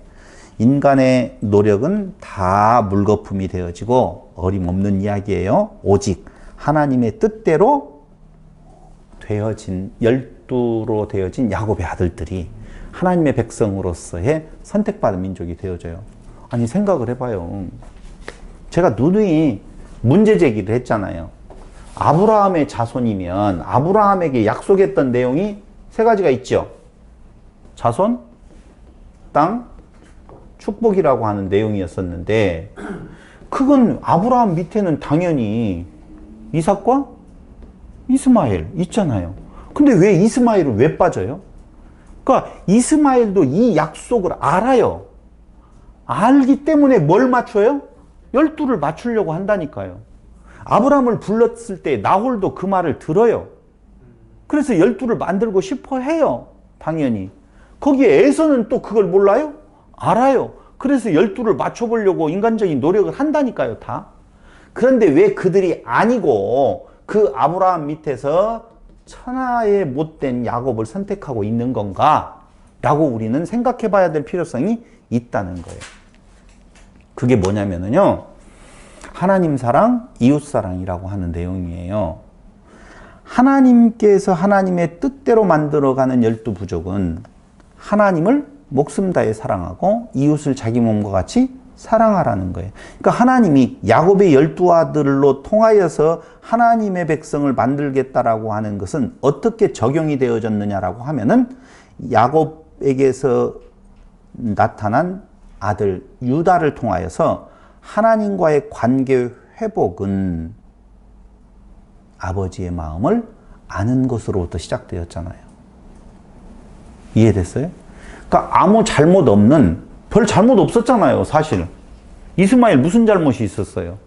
인간의 노력은 다 물거품이 되어지고 어림없는 이야기예요. 오직 하나님의 뜻대로 되어진 12로 되어진 야곱의 아들들이 하나님의 백성으로서의 선택받은 민족이 되어져요. 아니 생각을 해봐요. 제가 누누이 문제 제기를 했잖아요. 아브라함의 자손이면 아브라함에게 약속했던 내용이 3가지가 있죠. 자손, 땅, 축복이라고 하는 내용이었었는데 그건 아브라함 밑에는 당연히 이삭과 이스마엘 있잖아요. 근데 왜 이스마엘은 왜 빠져요? 그러니까 이스마엘도 이 약속을 알아요. 알기 때문에 뭘 맞춰요? 12를 맞추려고 한다니까요. 아브라함을 불렀을 때 나홀도 그 말을 들어요. 그래서 12를 만들고 싶어 해요. 당연히. 거기에 에서는 또 그걸 몰라요? 알아요. 그래서 12를 맞춰보려고 인간적인 노력을 한다니까요, 다. 그런데 왜 그들이 아니고 그 아브라함 밑에서 천하의 못된 야곱을 선택하고 있는 건가? 라고 우리는 생각해 봐야 될 필요성이 있다는 거예요. 그게 뭐냐면요. 하나님 사랑, 이웃 사랑이라고 하는 내용이에요. 하나님께서 하나님의 뜻대로 만들어가는 12부족은 하나님을 목숨 다해 사랑하고 이웃을 자기 몸과 같이 사랑하라는 거예요. 그러니까 하나님이 야곱의 12아들로 통하여서 하나님의 백성을 만들겠다라고 하는 것은 어떻게 적용이 되어졌느냐라고 하면은 야곱에게서 나타난 아들 유다를 통하여서 하나님과의 관계 회복은 아버지의 마음을 아는 것으로부터 시작되었잖아요. 이해됐어요? 그러니까 아무 잘못 없는, 별 잘못 없었잖아요, 사실. 이스마엘 무슨 잘못이 있었어요?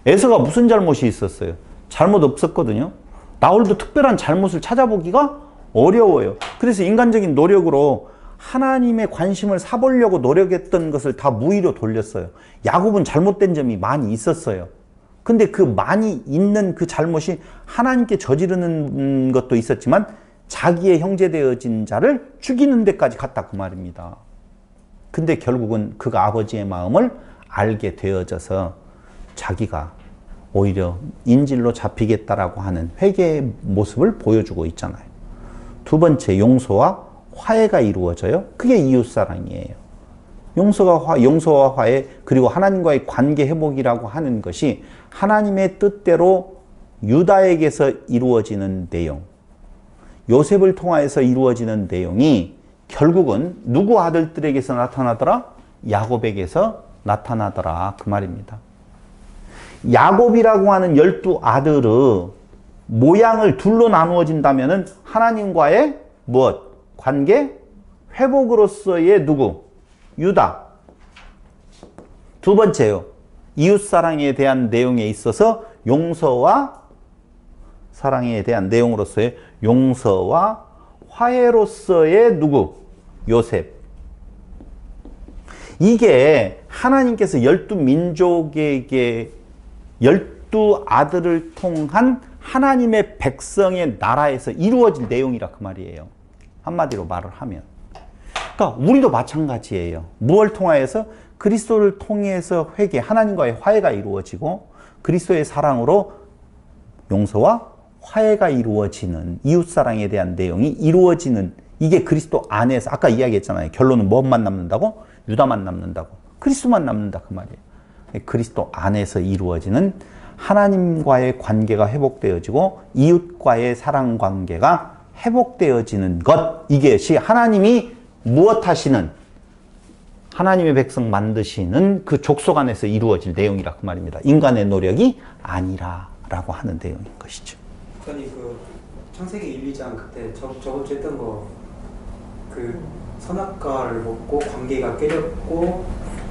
에서가 무슨 잘못이 있었어요? 잘못 없었거든요. 나홀도 특별한 잘못을 찾아보기가 어려워요. 그래서 인간적인 노력으로 하나님의 관심을 사보려고 노력했던 것을 다 무의로 돌렸어요. 야곱은 잘못된 점이 많이 있었어요. 근데 그 많이 있는 그 잘못이 하나님께 저지르는 것도 있었지만 자기의 형제되어진 자를 죽이는 데까지 갔다 그 말입니다. 근데 결국은 그가 아버지의 마음을 알게 되어져서 자기가 오히려 인질로 잡히겠다라고 하는 회개의 모습을 보여주고 있잖아요. 두 번째, 용서와 화해가 이루어져요. 그게 이웃사랑이에요. 용서와 화해, 그리고 하나님과의 관계 회복이라고 하는 것이 하나님의 뜻대로 유다에게서 이루어지는 내용, 요셉을 통하여서 이루어지는 내용이 결국은 누구 아들들에게서 나타나더라? 야곱에게서 나타나더라 그 말입니다. 야곱이라고 하는 12아들의 모양을 둘로 나누어진다면은 하나님과의 무엇? 관계 회복으로서의 누구? 유다. 두 번째요. 이웃사랑에 대한 내용에 있어서 용서와 사랑에 대한 내용으로서의 용서와 화해로서의 누구? 요셉. 이게 하나님께서 12민족에게 12아들을 통한 하나님의 백성의 나라에서 이루어진 내용이라 그 말이에요. 한마디로 말을 하면. 그러니까 우리도 마찬가지예요. 무엇을 통하여서? 그리스도를 통해서 회개, 하나님과의 화해가 이루어지고 그리스도의 사랑으로 용서와 화해가 이루어지는, 이웃사랑에 대한 내용이 이루어지는, 이게 그리스도 안에서, 아까 이야기했잖아요. 결론은 뭐만 남는다고? 유다만 남는다고. 그리스도만 남는다 그 말이에요. 그리스도 안에서 이루어지는 하나님과의 관계가 회복되어지고 이웃과의 사랑 관계가 회복되어지는 것, 이것이 하나님이 무엇 하시는, 하나님의 백성 만드시는 그 족속 안에서 이루어질 내용이라 그 말입니다. 인간의 노력이 아니라 라고 하는 내용인 것이죠. 아니 그 창세기 1, 2장 그때 저번 주에 했던 거, 그 선악과를 먹고 관계가 깨졌고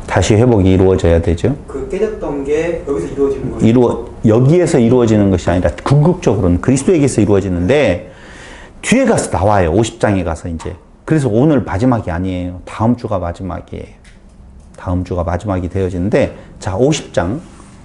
다시 회복이 이루어져야 되죠. 그 깨졌던 게 여기서 이루어지는 거예요? 여기에서 이루어지는 것이 아니라 궁극적으로는 그리스도에게서 이루어지는데 뒤에 가서 나와요. 50장에 가서 이제. 그래서 오늘 마지막이 아니에요. 다음 주가 마지막이에요. 다음 주가 마지막이 되어지는데, 자, 50장.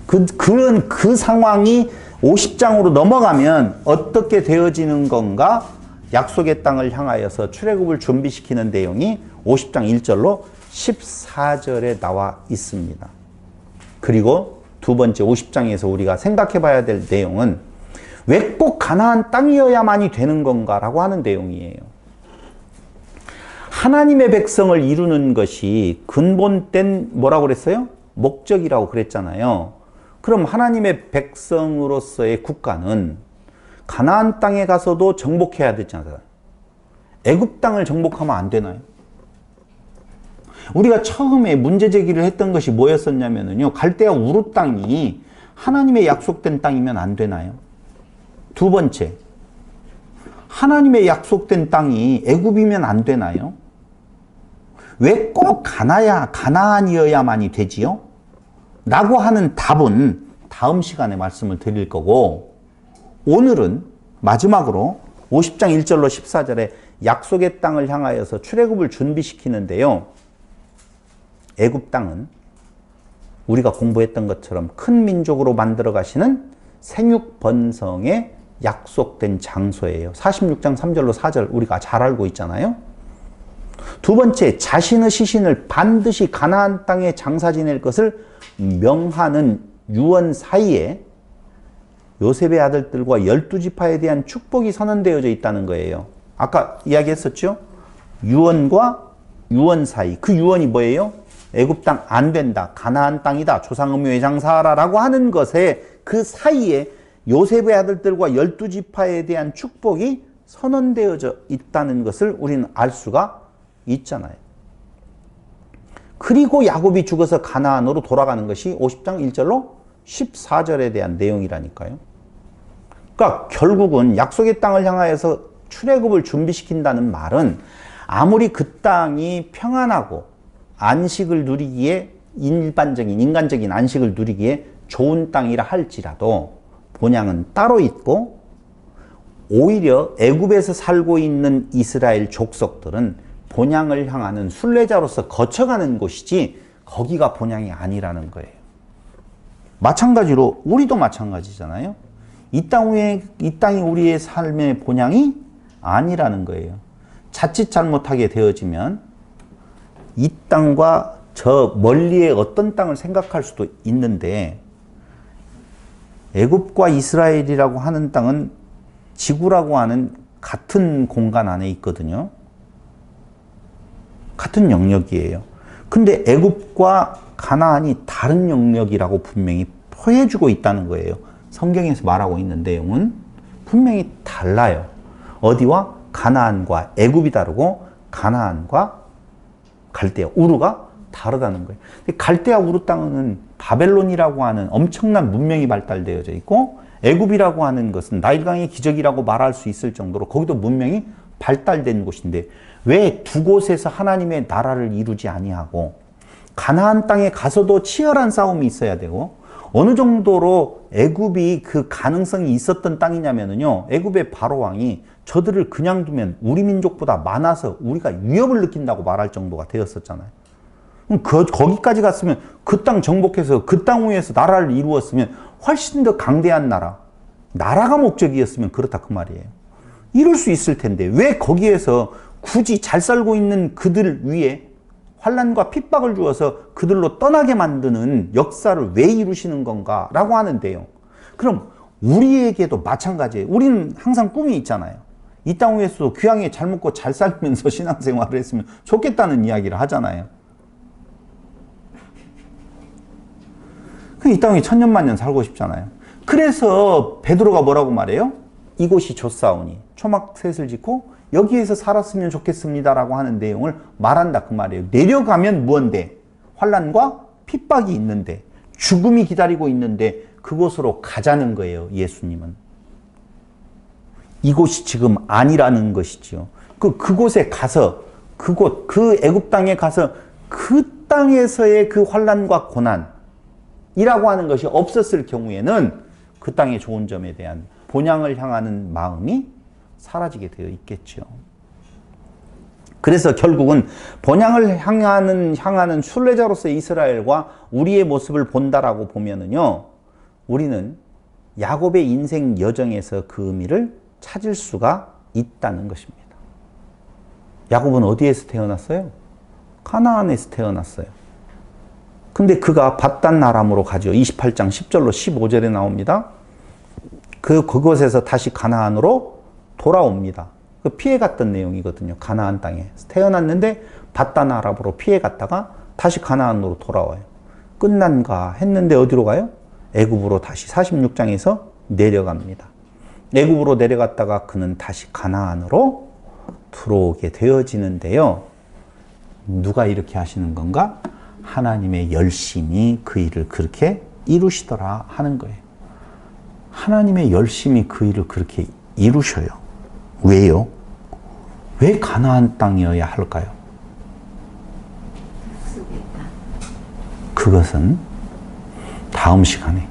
그 상황이 50장으로 넘어가면 어떻게 되어지는 건가? 약속의 땅을 향하여서 출애굽을 준비시키는 내용이 50장 1절로 14절에 나와 있습니다. 그리고 두 번째 50장에서 우리가 생각해 봐야 될 내용은 왜 꼭 가나안 땅이어야만이 되는 건가라고 하는 내용이에요. 하나님의 백성을 이루는 것이 근본된 뭐라고 그랬어요? 목적이라고 그랬잖아요. 그럼 하나님의 백성으로서의 국가는 가나안 땅에 가서도 정복해야 되잖아요. 애굽 땅을 정복하면 안 되나요? 우리가 처음에 문제 제기를 했던 것이 뭐였었냐면요. 갈대아 우르 땅이 하나님의 약속된 땅이면 안 되나요? 두 번째, 하나님의 약속된 땅이 애굽이면 안 되나요? 왜 꼭 가나안이어야만이 되지요? 라고 하는 답은 다음 시간에 말씀을 드릴 거고, 오늘은 마지막으로 50장 1절로 14절에 약속의 땅을 향하여서 출애굽을 준비시키는데요. 애굽 땅은 우리가 공부했던 것처럼 큰 민족으로 만들어 가시는 생육 번성의 약속된 장소예요. 46장 3절로 4절 우리가 잘 알고 있잖아요. 두 번째, 자신의 시신을 반드시 가나안 땅에 장사 지낼 것을 명하는 유언 사이에 요셉의 아들들과 12지파에 대한 축복이 선언되어져 있다는 거예요. 아까 이야기했었죠? 유언과 유언 사이. 그 유언이 뭐예요? 애굽 땅 안 된다. 가나안 땅이다. 조상의묘에 장사하라라고 하는 것에 그 사이에 요셉의 아들들과 12지파에 대한 축복이 선언되어져 있다는 것을 우리는 알 수가 있잖아요. 그리고 야곱이 죽어서 가나안으로 돌아가는 것이 50장 1절로 14절에 대한 내용이라니까요. 그러니까 결국은 약속의 땅을 향하여서 출애굽을 준비시킨다는 말은 아무리 그 땅이 평안하고 안식을 누리기에 일반적인 인간적인 안식을 누리기에 좋은 땅이라 할지라도 본향은 따로 있고, 오히려 애굽에서 살고 있는 이스라엘 족속들은 본향을 향하는 순례자로서 거쳐가는 곳이지 거기가 본향이 아니라는 거예요. 마찬가지로 우리도 마찬가지잖아요. 이 땅이 우리의 삶의 본향이 아니라는 거예요. 자칫 잘못하게 되어지면 이 땅과 저 멀리의 어떤 땅을 생각할 수도 있는데, 애굽과 이스라엘이라고 하는 땅은 지구라고 하는 같은 공간 안에 있거든요. 같은 영역이에요. 근데 애굽과 가나안이 다른 영역이라고 분명히 표해주고 있다는 거예요. 성경에서 말하고 있는 내용은 분명히 달라요. 어디와? 가나안과 애굽이 다르고 가나안과 갈대아, 우르가 다르다는 거예요. 갈대아 우르 땅은 바벨론이라고 하는 엄청난 문명이 발달되어져 있고, 애굽이라고 하는 것은 나일강의 기적이라고 말할 수 있을 정도로 거기도 문명이 발달된 곳인데, 왜 두 곳에서 하나님의 나라를 이루지 아니하고 가나안 땅에 가서도 치열한 싸움이 있어야 되고, 어느 정도로 애굽이 그 가능성이 있었던 땅이냐면요, 애굽의 바로 왕이 저들을 그냥 두면 우리 민족보다 많아서 우리가 위협을 느낀다고 말할 정도가 되었었잖아요. 그럼 거기까지 갔으면 그 땅 정복해서 그 땅 위에서 나라를 이루었으면 훨씬 더 강대한 나라가 목적이었으면 그렇다 그 말이에요. 이룰 수 있을 텐데 왜 거기에서 굳이 잘 살고 있는 그들 위에 환난과 핍박을 주어서 그들로 떠나게 만드는 역사를 왜 이루시는 건가 라고 하는데요. 그럼 우리에게도 마찬가지예요. 우리는 항상 꿈이 있잖아요. 이 땅 위에서도 귀하게 잘 먹고 잘 살면서 신앙생활을 했으면 좋겠다는 이야기를 하잖아요. 이 땅에 천년만년 살고 싶잖아요. 그래서 베드로가 뭐라고 말해요? 이곳이 좋사오니 초막셋을 짓고 여기에서 살았으면 좋겠습니다라고 하는 내용을 말한다 그 말이에요. 내려가면 무언데? 환난과 핍박이 있는데, 죽음이 기다리고 있는데 그곳으로 가자는 거예요. 예수님은. 이곳이 지금 아니라는 것이죠. 그곳에 가서 그 애굽 땅에 가서 그 땅에서의 그 환난과 고난이라고 하는 것이 없었을 경우에는 그 땅의 좋은 점에 대한 본향을 향하는 마음이 사라지게 되어 있겠죠. 그래서 결국은 본향을 향하는 순례자로서의 이스라엘과 우리의 모습을 본다라고 보면은요, 우리는 야곱의 인생 여정에서 그 의미를 찾을 수가 있다는 것입니다. 야곱은 어디에서 태어났어요? 가나안에서 태어났어요. 근데 그가 밧단 아람으로 가죠. 28장 10절로 15절에 나옵니다. 그곳에서 다시 가나안으로 돌아옵니다. 피해갔던 내용이거든요. 가나안 땅에 태어났는데 밧단 아람으로 피해갔다가 다시 가나안으로 돌아와요. 끝난가 했는데 어디로 가요? 애굽으로 다시 46장에서 내려갑니다. 애굽으로 내려갔다가 그는 다시 가나안으로 들어오게 되어지는데요. 누가 이렇게 하시는 건가? 하나님의 열심이 그 일을 그렇게 이루시더라 하는 거예요. 하나님의 열심이 그 일을 그렇게 이루셔요. 왜요? 왜 가나안 땅이어야 할까요? 그것은 다음 시간에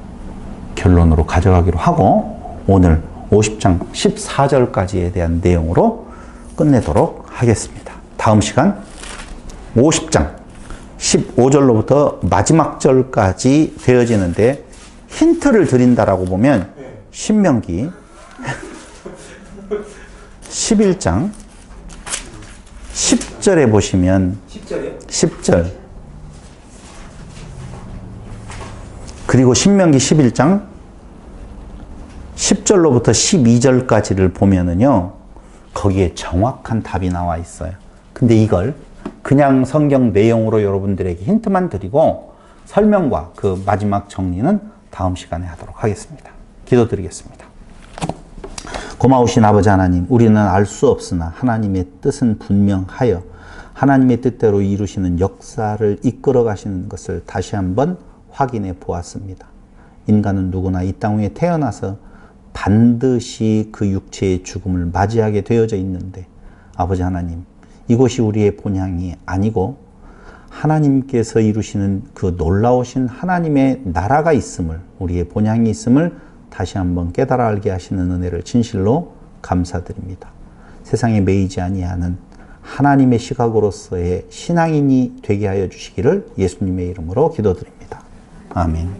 결론으로 가져가기로 하고 오늘 50장 14절까지에 대한 내용으로 끝내도록 하겠습니다. 다음 시간 50장 15절로부터 마지막 절까지 되어지는데 힌트를 드린다라고 보면 신명기 11장 10절에 보시면 10절이요? 10절 그리고 신명기 11장 10절로부터 12절까지를 보면은요 거기에 정확한 답이 나와 있어요. 근데 이걸 그냥 성경 내용으로 여러분들에게 힌트만 드리고 설명과 그 마지막 정리는 다음 시간에 하도록 하겠습니다. 기도드리겠습니다. 고마우신 아버지 하나님, 우리는 알 수 없으나 하나님의 뜻은 분명하여 하나님의 뜻대로 이루시는 역사를 이끌어 가시는 것을 다시 한번 확인해 보았습니다. 인간은 누구나 이 땅 위에 태어나서 반드시 그 육체의 죽음을 맞이하게 되어져 있는데 아버지 하나님, 이곳이 우리의 본향이 아니고 하나님께서 이루시는 그 놀라우신 하나님의 나라가 있음을, 우리의 본향이 있음을 다시 한번 깨달아 알게 하시는 은혜를 진실로 감사드립니다. 세상에 매이지 아니하는 하나님의 시각으로서의 신앙인이 되게 하여 주시기를 예수님의 이름으로 기도드립니다. 아멘.